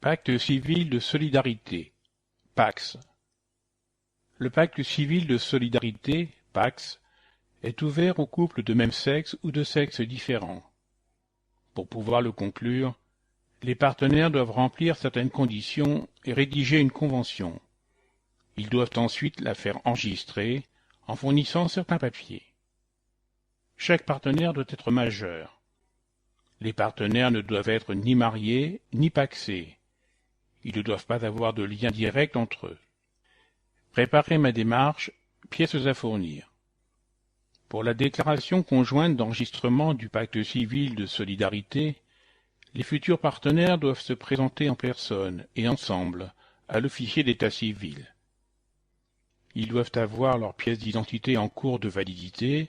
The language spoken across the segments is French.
Pacte civil de solidarité, PACS. Le pacte civil de solidarité, PACS, est ouvert aux couples de même sexe ou de sexes différents. Pour pouvoir le conclure, les partenaires doivent remplir certaines conditions et rédiger une convention. Ils doivent ensuite la faire enregistrer en fournissant certains papiers. Chaque partenaire doit être majeur. Les partenaires ne doivent être ni mariés ni pacsés. Ils ne doivent pas avoir de lien direct entre eux. Préparer ma démarche, pièces à fournir. Pour la déclaration conjointe d'enregistrement du pacte civil de solidarité, les futurs partenaires doivent se présenter en personne et ensemble à l'officier d'état civil. Ils doivent avoir leurs pièces d'identité en cours de validité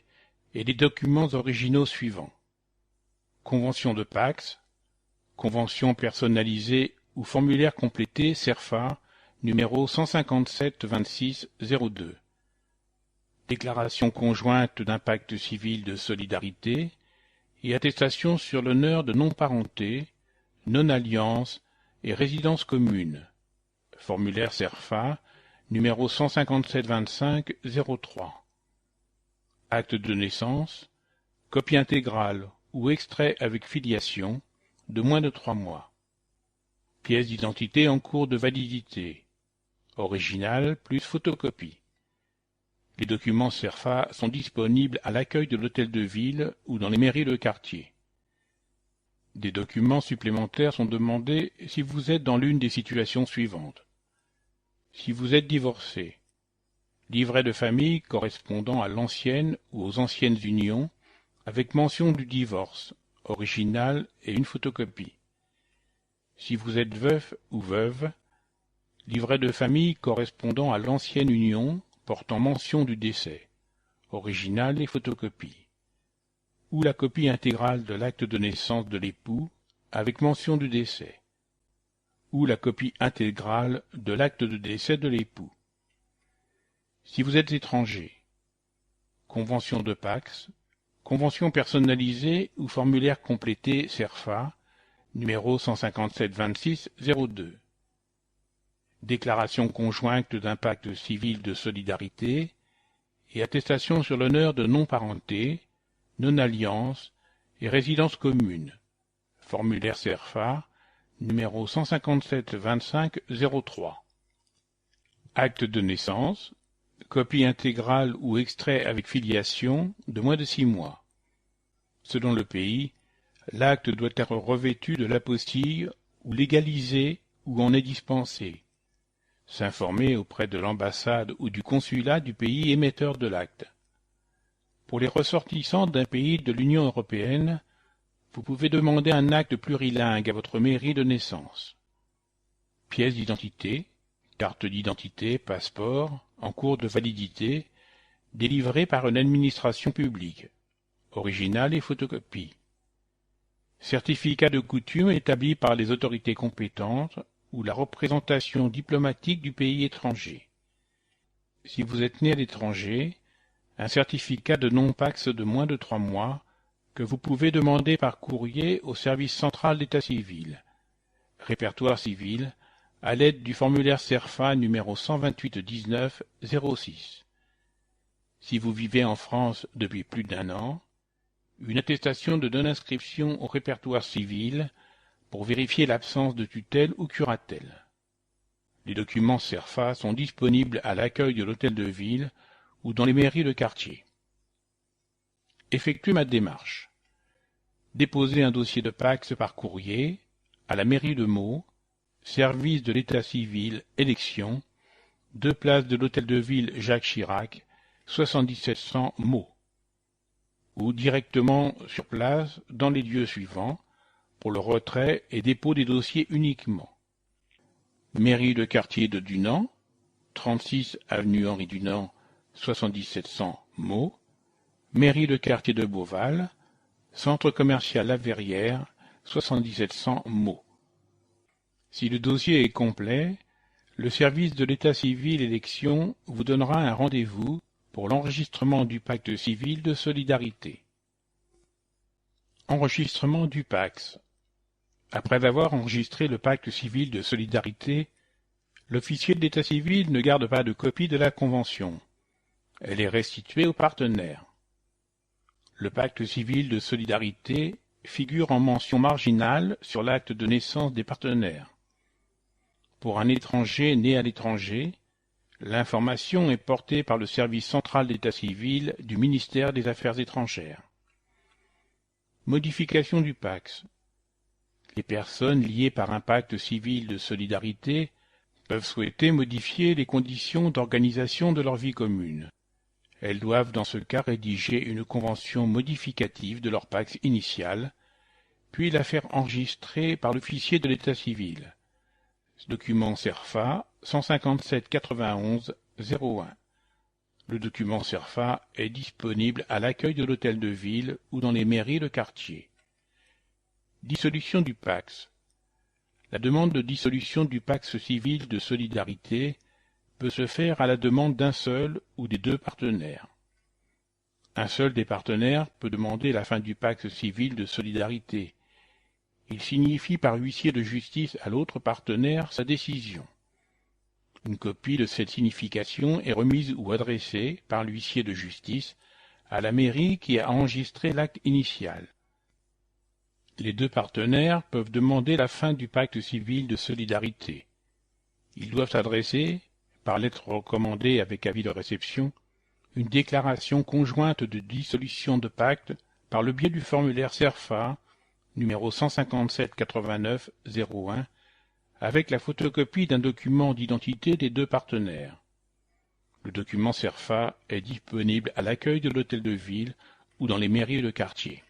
et les documents originaux suivants. Convention de PACS, convention personnalisée ou formulaire complété CERFA, numéro 157-26-02. Déclaration conjointe d'un pacte civil de solidarité et attestation sur l'honneur de non-parenté, non-alliance et résidence commune. Formulaire CERFA, numéro 157-25-03. Acte de naissance, copie intégrale ou extrait avec filiation de moins de 3 mois. Pièce d'identité en cours de validité. Original plus photocopie. Les documents CERFA sont disponibles à l'accueil de l'hôtel de ville ou dans les mairies de quartier. Des documents supplémentaires sont demandés si vous êtes dans l'une des situations suivantes. Si vous êtes divorcé, livret de famille correspondant à l'ancienne ou aux anciennes unions, avec mention du divorce, original et une photocopie. Si vous êtes veuf ou veuve, livret de famille correspondant à l'ancienne union, portant mention du décès, original et photocopie. Ou la copie intégrale de l'acte de naissance de l'époux, avec mention du décès. Ou la copie intégrale de l'acte de décès de l'époux. Si vous êtes étranger, convention de PACS, convention personnalisée ou formulaire complété CERFA, numéro 157-26-02. Déclaration conjointe d'un pacte civil de solidarité et attestation sur l'honneur de non-parenté, non-alliance et résidence commune. Formulaire CERFA, numéro 157-25-03. Acte de naissance, copie intégrale ou extrait avec filiation de moins de 6 mois. Selon le pays, l'acte doit être revêtu de l'apostille ou légalisé ou en est dispensé. S'informer auprès de l'ambassade ou du consulat du pays émetteur de l'acte. Pour les ressortissants d'un pays de l'Union européenne, vous pouvez demander un acte plurilingue à votre mairie de naissance. Pièce d'identité, carte d'identité, passeport, en cours de validité, délivré par une administration publique, original et photocopie. Certificat de coutume établi par les autorités compétentes ou la représentation diplomatique du pays étranger. Si vous êtes né à l'étranger, un certificat de non-pax de moins de 3 mois que vous pouvez demander par courrier au service central d'état civil, répertoire civil, à l'aide du formulaire CERFA numéro 128-19-06. Si vous vivez en France depuis plus d'1 an, une attestation de non-inscription au répertoire civil pour vérifier l'absence de tutelle ou curatelle. Les documents CERFA sont disponibles à l'accueil de l'hôtel de ville ou dans les mairies de quartier. Effectuer ma démarche. Déposer un dossier de PACS par courrier à la mairie de Meaux, service de l'état civil, élection, 2 place de l'hôtel de ville Jacques Chirac, 7700 Meaux, ou directement sur place dans les lieux suivants, pour le retrait et dépôt des dossiers uniquement. Mairie de quartier de Dunant, 36 avenue Henri Dunant, 7700 Meaux. Mairie de quartier de Beauval, centre commercial La Verrière, 7700 Meaux. Si le dossier est complet, le service de l'état civil élection vous donnera un rendez-vous pour l'enregistrement du pacte civil de solidarité. Enregistrement du PACS. Après avoir enregistré le pacte civil de solidarité, l'officier d'état civil ne garde pas de copie de la convention. Elle est restituée aux partenaires. Le pacte civil de solidarité figure en mention marginale sur l'acte de naissance des partenaires. Pour un étranger né à l'étranger, l'information est portée par le service central d'état civil du ministère des Affaires étrangères. Modification du PACS. Les personnes liées par un pacte civil de solidarité peuvent souhaiter modifier les conditions d'organisation de leur vie commune. Elles doivent dans ce cas rédiger une convention modificative de leur pacte initial, puis la faire enregistrer par l'officier de l'état civil. Ce document CERFA 157 91 01. Le document CERFA est disponible à l'accueil de l'hôtel de ville ou dans les mairies de quartier. Dissolution du PACS. La demande de dissolution du pacte civil de solidarité peut se faire à la demande d'un seul ou des deux partenaires. Un seul des partenaires peut demander la fin du pacte civil de solidarité. Il signifie par huissier de justice à l'autre partenaire sa décision. Une copie de cette signification est remise ou adressée par l'huissier de justice à la mairie qui a enregistré l'acte initial. Les deux partenaires peuvent demander la fin du pacte civil de solidarité. Ils doivent adresser, par lettre recommandée avec avis de réception, une déclaration conjointe de dissolution de pacte par le biais du formulaire CERFA, numéro 157 89 01, avec la photocopie d'un document d'identité des deux partenaires. Le document CERFA est disponible à l'accueil de l'hôtel de ville ou dans les mairies de quartier.